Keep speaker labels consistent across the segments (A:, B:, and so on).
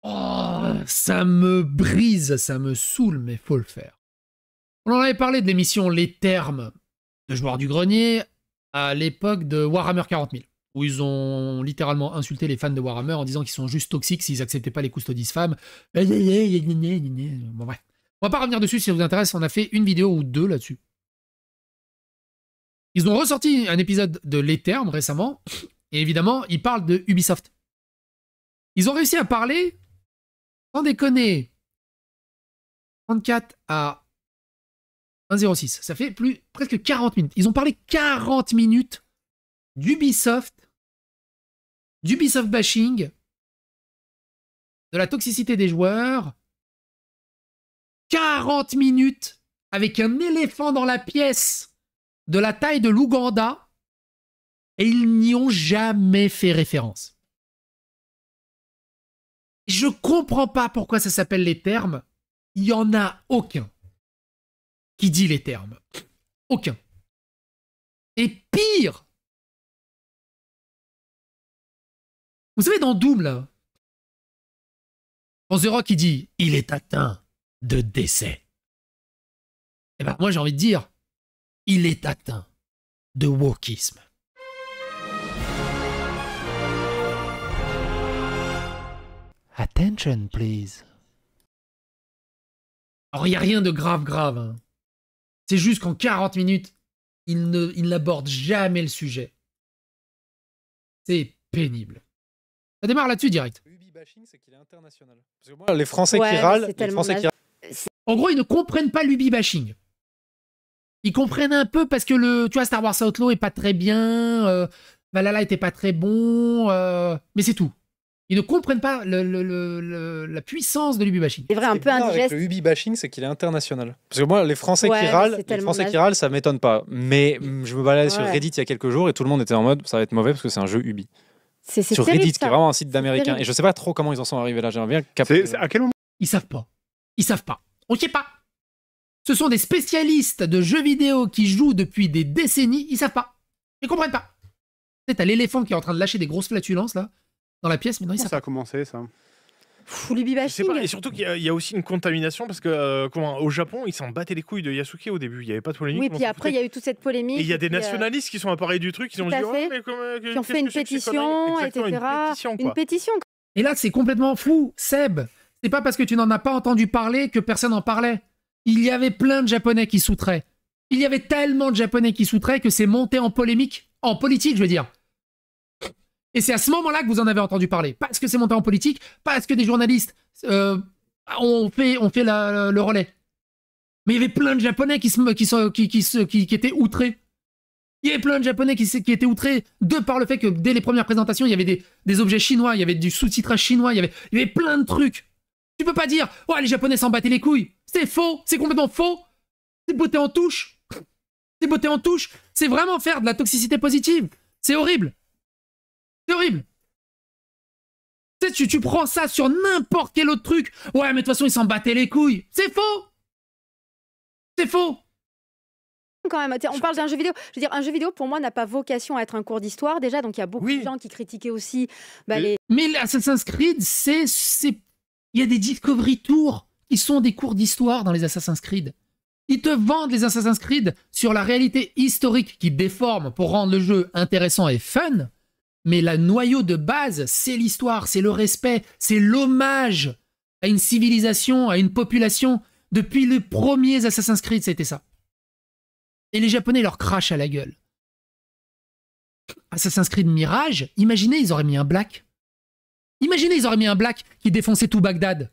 A: Oh, ça me brise, ça me saoule, mais faut le faire. On en avait parlé de l'émission Les Termes de Joueurs du Grenier à l'époque de Warhammer 40 000, où ils ont littéralement insulté les fans de Warhammer en disant qu'ils sont juste toxiques s'ils acceptaient pas les custodies femmes. Bon, bref. On va pas revenir dessus si ça vous intéresse, on a fait une vidéo ou deux là-dessus. Ils ont ressorti un épisode de Les Termes récemment, et évidemment, ils parlent de Ubisoft. Ils ont réussi à parler, sans déconner, 34 à 1,06. Ça fait presque 40 minutes. Ils ont parlé 40 minutes d'Ubisoft bashing, de la toxicité des joueurs. 40 minutes avec un éléphant dans la pièce de la taille de l'Ouganda, et ils n'y ont jamais fait référence. Je comprends pas pourquoi ça s'appelle Les Termes. Il y en a aucun qui dit les termes. Aucun. Et pire, vous savez dans Doom là, quand The Rock il dit « Il est atteint de décès », eh ben moi j'ai envie de dire « Il est atteint de wokisme ». Attention, please. Alors, il n'y a rien de grave. Hein. C'est juste qu'en 40 minutes, il n'aborde jamais le sujet. C'est pénible. Ça démarre là-dessus direct.
B: Le Ubi bashing, c'est qu'il est international. Parce que moi, les Français qui râlent,
A: En gros, ils ne comprennent pas l'Ubi bashing. Ils comprennent un peu parce que tu vois, Star Wars Outlaw est pas très bien, Valhalla était pas très bon, mais c'est tout. Ils ne comprennent pas la puissance de l'Ubi bashing.
C: C'est vrai, un peu indigeste.
B: Le Ubi bashing, c'est qu'il est international. Parce que moi, les Français qui râlent, ça m'étonne pas. Mais je me baladais sur Reddit il y a quelques jours et tout le monde était en mode ça va être mauvais parce que c'est un jeu Ubi. Sur Reddit, qui est vraiment un site d'américains. Et je sais pas trop comment ils en sont arrivés là. J'aimerais bien capter.
D: À quel moment?
A: Ils savent pas. On ne sait pas. Ce sont des spécialistes de jeux vidéo qui jouent depuis des décennies. Ils savent pas. Ils comprennent pas. Tu sais, t'as l'éléphant qui est en train de lâcher des grosses flatulences là dans la pièce, mais non, ils savent pas.
D: Ça a commencé ça.
C: L'Ubi bashing.
E: Et surtout qu'il y a aussi une contamination parce que au Japon, ils s'en battaient les couilles de Yasuke au début. Il n'y avait pas de polémique.
C: Oui, puis après, il y a eu toute cette polémique.
E: Et il y a des nationalistes qui sont apparus du truc, qui ont dit
C: qui ont fait une pétition, etc. Une pétition.
A: Et là, c'est complètement fou, Seb. C'est pas parce que tu n'en as pas entendu parler que personne n'en parlait. Il y avait plein de Japonais qui soutraient. Il y avait tellement de Japonais qui soutraient que c'est monté en polémique, en politique, je veux dire. Et c'est à ce moment-là que vous en avez entendu parler. Parce que c'est monté en politique, parce que des journalistes ont fait le relais. Mais il y avait plein de Japonais qui étaient outrés. Il y avait plein de Japonais qui étaient outrés de par le fait que dès les premières présentations, il y avait des objets chinois, il y avait du sous-titrage chinois, il y avait plein de trucs. Tu peux pas dire « Ouais, les Japonais s'en battaient les couilles ». C'est faux, c'est complètement faux. C'est beauté en touche. C'est beauté en touche. C'est vraiment faire de la toxicité positive. C'est horrible. C'est horrible. Tu prends ça sur n'importe quel autre truc. Ouais, mais de toute façon, ils s'en battaient les couilles. C'est faux. C'est faux.
C: Quand même, on parle d'un jeu vidéo. Je veux dire, un jeu vidéo, pour moi, n'a pas vocation à être un cours d'histoire, déjà. Donc, il y a beaucoup de gens qui critiquaient aussi les...
A: Mais Assassin's Creed, il y a des Discovery Tours qui sont des cours d'histoire dans les Assassin's Creed. Ils te vendent les Assassin's Creed sur la réalité historique qui déforme pour rendre le jeu intéressant et fun. Mais le noyau de base, c'est l'histoire, c'est le respect, c'est l'hommage à une civilisation, à une population. Depuis les premiers Assassin's Creed, c'était ça. Et les Japonais leur crachent à la gueule. Assassin's Creed Mirage, imaginez, ils auraient mis un black. Imaginez, ils auraient mis un black qui défonçait tout Bagdad.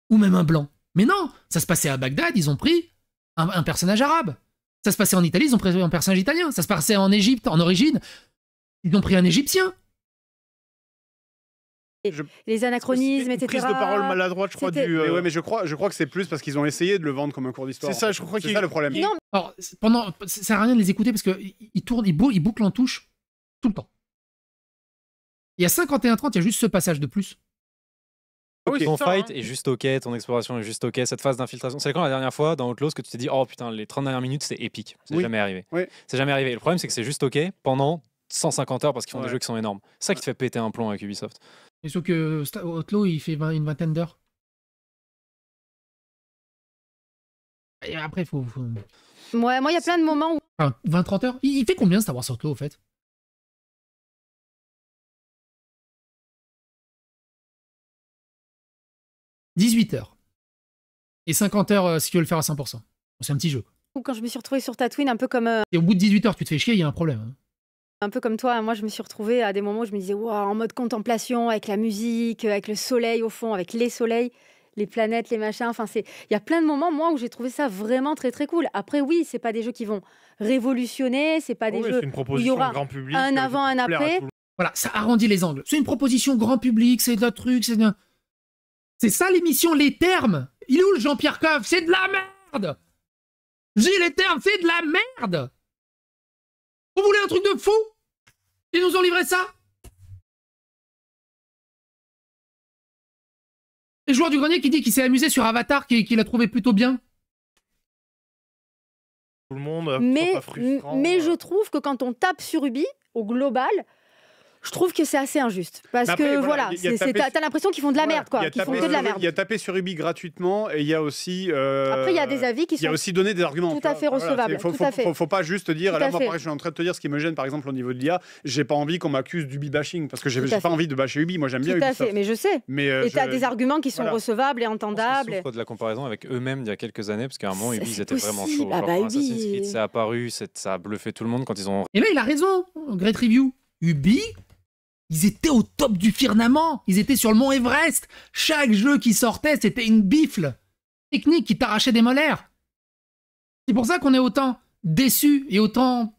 A: Ou même un blanc. Mais non, ça se passait à Bagdad, ils ont pris un personnage arabe. Ça se passait en Italie, ils ont pris un personnage italien. Ça se passait en Égypte, en origine, ils ont pris un Égyptien.
C: Les anachronismes, etc.
E: Prise de parole maladroite, je crois.
D: Mais je crois que c'est plus parce qu'ils ont essayé de le vendre comme un cours d'histoire.
E: C'est ça, je crois
D: c'est ça le problème.
C: Non.
A: Alors, ça sert à rien de les écouter parce qu'ils tournent, ils bouclent en touche tout le temps. Il y a 51-30, il y a juste ce passage de plus.
B: Ton fight est juste ok, ton exploration est juste ok, cette phase d'infiltration. C'est quand la dernière fois dans Outlaws que tu t'es dit oh putain, les 30 dernières minutes c'est épique. C'est jamais arrivé. C'est jamais arrivé. Le problème c'est que c'est juste ok pendant 150 heures parce qu'ils font des jeux qui sont énormes. C'est ça qui te fait péter un plomb avec Ubisoft.
A: Et sauf que Otlo, il fait une vingtaine d'heures. Et après, faut...
C: Ouais, moi, il y a plein de moments où...
A: Enfin, 20-30 heures. Il fait combien Star Wars Otlo, au fait? « 18 heures. Et 50 heures si tu veux le faire à 100%. C'est un petit jeu.
C: Quand je me suis retrouvée sur Tatooine, un peu comme...
A: Et au bout de 18 heures, tu te fais chier, il y a un problème. Hein.
C: Un peu comme toi, moi je me suis retrouvée à des moments où je me disais wow, en mode contemplation, avec la musique, avec le soleil au fond, avec les soleils, les planètes, les machins. Enfin, il y a plein de moments, moi, où j'ai trouvé ça vraiment très très cool. Après, oui, c'est pas des jeux qui vont révolutionner, c'est pas des jeux où il y aura grand public, un avant, un après.
A: Voilà, ça arrondit les angles. C'est une proposition grand public, c'est d'autres trucs, c'est ça l'émission Les Termes. Il est où le Jean-Pierre Coff? C'est de la merde. J'ai les termes, c'est de la merde. Vous voulez un truc de fou? Ils nous ont livré ça? Et Joueur du Grenier qui dit qu'il s'est amusé sur Avatar, qu'il a trouvé plutôt bien.
E: Tout le monde.
C: Mais je trouve que quand on tape sur Ubi, au global, je trouve que c'est assez injuste. Parce que voilà, t'as l'impression qu'ils font de la merde, quoi. Qu'ils font que de la merde.
D: Il y a tapé sur Ubi gratuitement et il y a aussi.
C: Après, il y a des avis qui sont.
D: Il y a aussi donné des arguments.
C: Tout à fait recevables.
D: Faut pas juste dire. Là, moi, pareil, je suis en train de te dire ce qui me gêne, par exemple, au niveau de l'IA. J'ai pas envie qu'on m'accuse d'Ubi bashing parce que j'ai pas envie de bâcher Ubi. Moi, j'aime bien Ubi.
C: Tout à fait, mais je sais. Et t'as des arguments qui sont recevables et entendables.
B: Je souffre de la comparaison avec eux-mêmes il y a quelques années parce qu'à un moment, Ubi, ils étaient vraiment chauds. Assassin's Creed, c'est apparu, ça a bluffé tout le monde quand ils ont.
A: Et là, il a raison, Great Review. Ubi. Ils étaient au top du firmament. Ils étaient sur le mont Everest. Chaque jeu qui sortait, c'était une bifle technique qui t'arrachait des molaires. C'est pour ça qu'on est autant déçus et autant...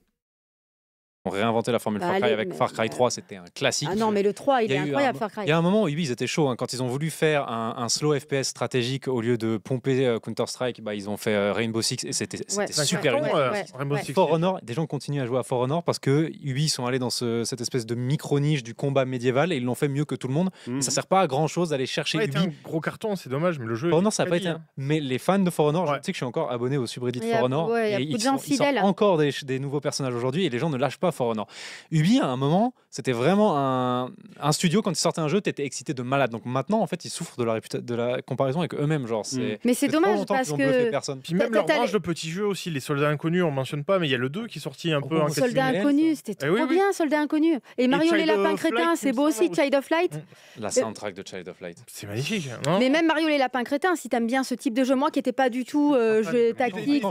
B: On réinventé la formule Far Cry avec Far Cry 3, c'était un classique.
C: Ah non, mais le 3, il est incroyable, Far Cry.
B: Il y a un moment où Ubi, ils étaient chauds. Hein. Quand ils ont voulu faire un slow FPS stratégique au lieu de pomper Counter-Strike, ils ont fait Rainbow Six et c'était super unique. For Honor, des gens continuent à jouer à For Honor parce que Ubi sont allés dans cette espèce de micro-niche du combat médiéval et ils l'ont fait mieux que tout le monde. Et ça sert pas à grand-chose d'aller chercher Ubi.
E: C'est un gros carton, c'est dommage, mais le jeu...
B: For Honor, ça n'a pas été... Mais les fans de For Honor, je sais que je suis encore abonné au subreddit For Honor.
C: Et ils sont
B: encore des nouveaux personnages aujourd'hui et les gens ne lâchent pas For Honor. Ubi, à un moment, c'était vraiment un studio, quand ils sortaient un jeu, t'étais excité de malade. Donc maintenant, en fait, ils souffrent de la comparaison avec eux-mêmes. Genre,
C: mais c'est dommage parce que...
E: Puis même leur branche de petits jeux aussi, les Soldats Inconnus, on mentionne pas, mais il y a le 2 qui est sorti un peu en
C: Soldats Inconnus, c'était trop bien, Soldats Inconnus. Et Mario les Lapins Crétins, c'est beau aussi, Child of Light.
B: La soundtrack de Child of Light.
E: C'est magnifique.
C: Mais même Mario les Lapins Crétins, si t'aimes bien ce type de jeu, moi qui n'était pas du tout jeu tactique,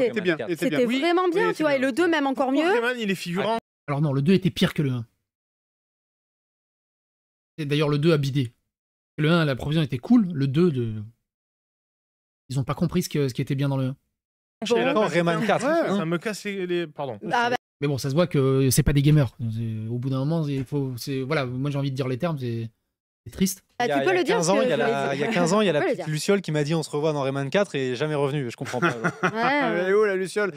C: c'était vraiment bien, tu vois. Et le 2 même encore mieux.
E: Il est figurant.
A: Alors non, le 2 était pire que le 1. Et d'ailleurs, le 2 a bidé. Le 1, la provision était cool. Le 2, ils n'ont pas compris ce qui était bien dans le 1.
B: Rayman 4.
E: Ça me casse les... Pardon.
A: Mais bon, ça se voit que c'est pas des gamers. Au bout d'un moment, voilà, moi j'ai envie de dire les termes, c'est triste.
C: Tu peux le dire.
B: Il y a 15 ans, il y a la petite Luciole qui m'a dit on se revoit dans Rayman 4 et jamais revenu. Je comprends pas.
D: Elle est où la Luciole?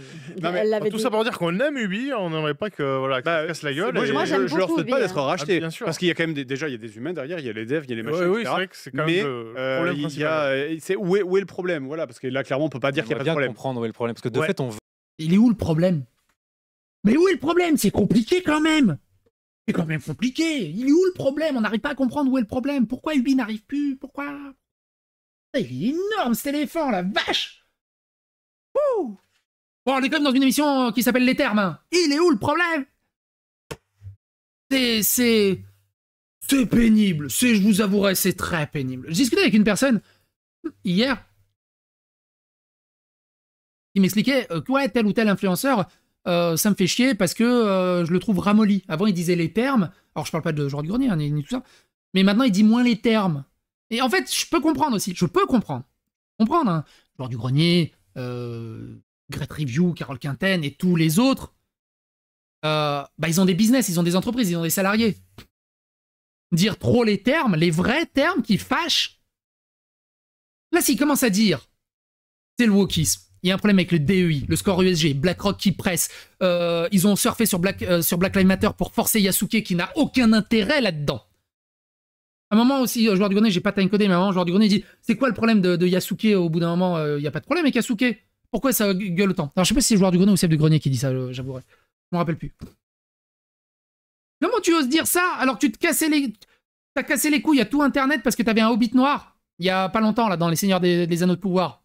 E: Tout ça pour dire qu'on aime Ubi, on n'aimerait pas que ça casse la gueule.
C: Moi,
D: je leur souhaite pas d'être racheté.
E: Parce
D: qu'il y a quand même déjà il y a des humains derrière, il y a les devs, il y a les machines,
E: etc. C'est vrai que c'est quand même le problème principal.
D: Où est le problème? Voilà, parce que là clairement on peut pas dire qu'il y a pas de problème.
B: Comprendre où est le problème, parce que de fait on veut.
A: Il est où le problème? Mais où est le problème? C'est compliqué quand même. C'est quand même compliqué. Il est où le problème? On n'arrive pas à comprendre où est le problème. Pourquoi Ubi n'arrive plus? Pourquoi? Il est énorme cet éléphant, la vache! Ouh! Bon, on est quand même dans une émission qui s'appelle Les Termes. Hein. Il est où le problème? C'est pénible. Je vous avouerai, c'est très pénible. J'ai discuté avec une personne hier. Il m'expliquait que ouais, tel ou tel influenceur, ça me fait chier parce que je le trouve ramolli. Avant, il disait les termes. Alors, je parle pas de Joueur du Grenier, hein, ni tout ça. Mais maintenant, il dit moins les termes. Et en fait, je peux comprendre aussi. Je peux comprendre. Hein. Joueur du Grenier, Great Review, Carole Quinten et tous les autres, ils ont des business, ils ont des entreprises, ils ont des salariés. Dire trop les termes, les vrais termes qui fâchent. Là, s'il commence à dire, c'est le wokisme. Il y a un problème avec le DEI, le score USG, BlackRock qui presse. Ils ont surfé sur Black Lives Matter pour forcer Yasuke qui n'a aucun intérêt là-dedans. À un moment aussi, Joueur du Grenier, j'ai pas timecodé, mais à un moment, Joueur du Grenier dit c'est quoi le problème de Yasuke? Au bout d'un moment, il n'y a pas de problème avec Yasuke. Pourquoi ça gueule autant? Alors je sais pas si c'est Joueur du Grenier ou Seb du Grenier qui dit ça, j'avouerai. Je me rappelle plus. Comment tu oses dire ça alors que tu te cassais les... T'as cassé les couilles à tout Internet parce que t'avais un Hobbit noir, il y a pas longtemps, là, dans Les Seigneurs des Anneaux de Pouvoir.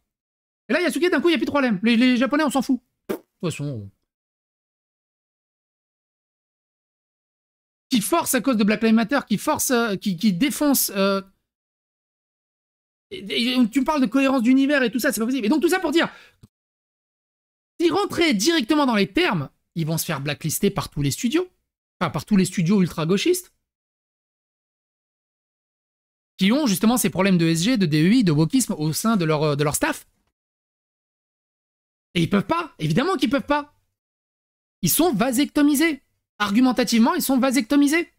A: Et là, Yasuke, d'un coup, il n'y a plus de problème. Les Japonais, on s'en fout. De toute façon... Qui force à cause de Black Lives Matter, qui force, qui défonce... Et tu me parles de cohérence d'univers et tout ça, c'est pas possible. Et donc tout ça pour dire, s'ils rentraient directement dans les termes, ils vont se faire blacklister par tous les studios. Enfin, par tous les studios ultra-gauchistes. Qui ont justement ces problèmes de SG, de DEI, de wokisme au sein de leur staff. Et ils peuvent pas. Évidemment qu'ils peuvent pas. Ils sont vasectomisés. Argumentativement, ils sont vasectomisés.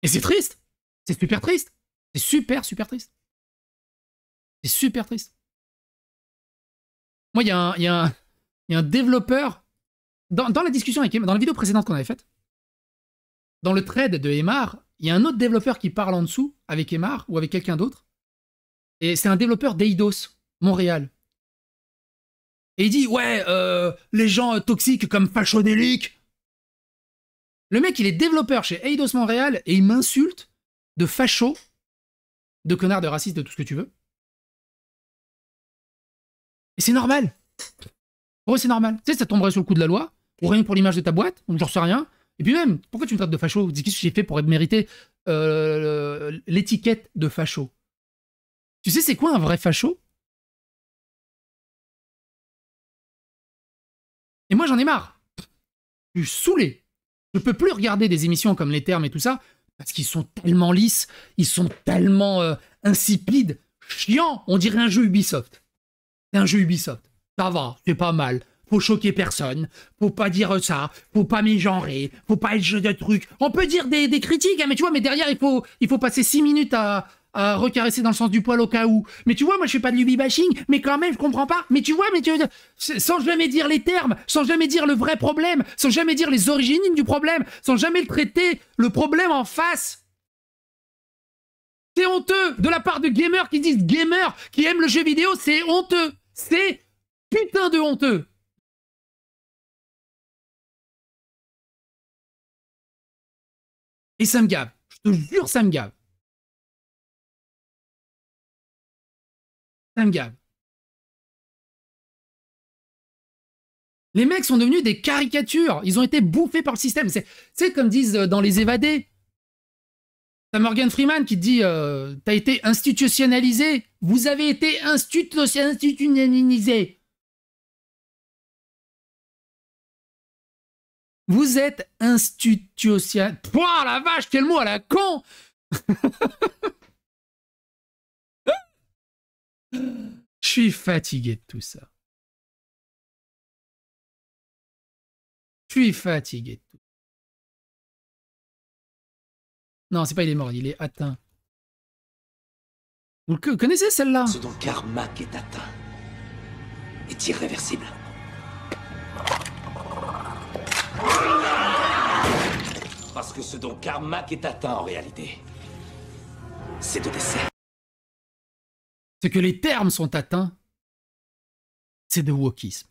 A: Et c'est triste. C'est super triste. C'est super, super triste. C'est super triste. Moi, il y a un développeur... Dans la discussion avec Aymar, dans la vidéo précédente qu'on avait faite, dans le thread de Aymar, il y a un autre développeur qui parle en dessous, avec Aymar, ou avec quelqu'un d'autre. Et c'est un développeur d'Eidos, Montréal. Et il dit, ouais, les gens toxiques comme fachodéliques. Le mec, il est développeur chez Eidos Montréal, et il m'insulte de facho, de connard, de raciste, de tout ce que tu veux. Et c'est normal. Pour eux, c'est normal. Tu sais, ça tomberait sur le coup de la loi, ou rien pour l'image de ta boîte, ou j'en sais rien. Et puis même, pourquoi tu me traites de facho? Qu'est-ce que j'ai fait pour mériter l'étiquette de facho? Tu sais, c'est quoi un vrai facho? Et moi, j'en ai marre. Je suis saoulé. Je peux plus regarder des émissions comme Les Termes et tout ça, parce qu'ils sont tellement lisses, ils sont tellement insipides, chiants. On dirait un jeu Ubisoft. C'est un jeu Ubisoft. Ça va, c'est pas mal. Faut choquer personne. Faut pas dire ça. Faut pas mégenrer. Faut pas être jeu de trucs. On peut dire des critiques, hein, mais tu vois, mais derrière, il faut passer 6 minutes à recaresser dans le sens du poil au cas où. Mais tu vois, moi, je fais pas de l'ubi-bashing, mais quand même, je comprends pas. Mais tu vois, sans jamais dire les termes, sans jamais dire le vrai problème, sans jamais dire les origines du problème, sans jamais traiter le problème en face. C'est honteux de la part de gamers qui disent gamers, qui aiment le jeu vidéo, c'est honteux. C'est putain de honteux. Et ça me gave. Je te jure, ça me gave. Ça me gave. Les mecs sont devenus des caricatures. Ils ont été bouffés par le système. C'est comme disent dans Les Évadés. T'as Morgan Freeman qui te dit t'as été institutionnalisé. Vous avez été institutionnalisé. Vous êtes institutionnalisé. Pouah, la vache, quel mot à la con. Je suis fatigué de tout ça. Je suis fatigué de tout. Non, c'est pas il est mort, il est atteint. Vous connaissez celle-là?
F: Ce dont Carmack est atteint est irréversible. Parce que ce dont Carmack est atteint en réalité, c'est de décès.
A: Ce que les termes sont atteints, c'est de wokisme.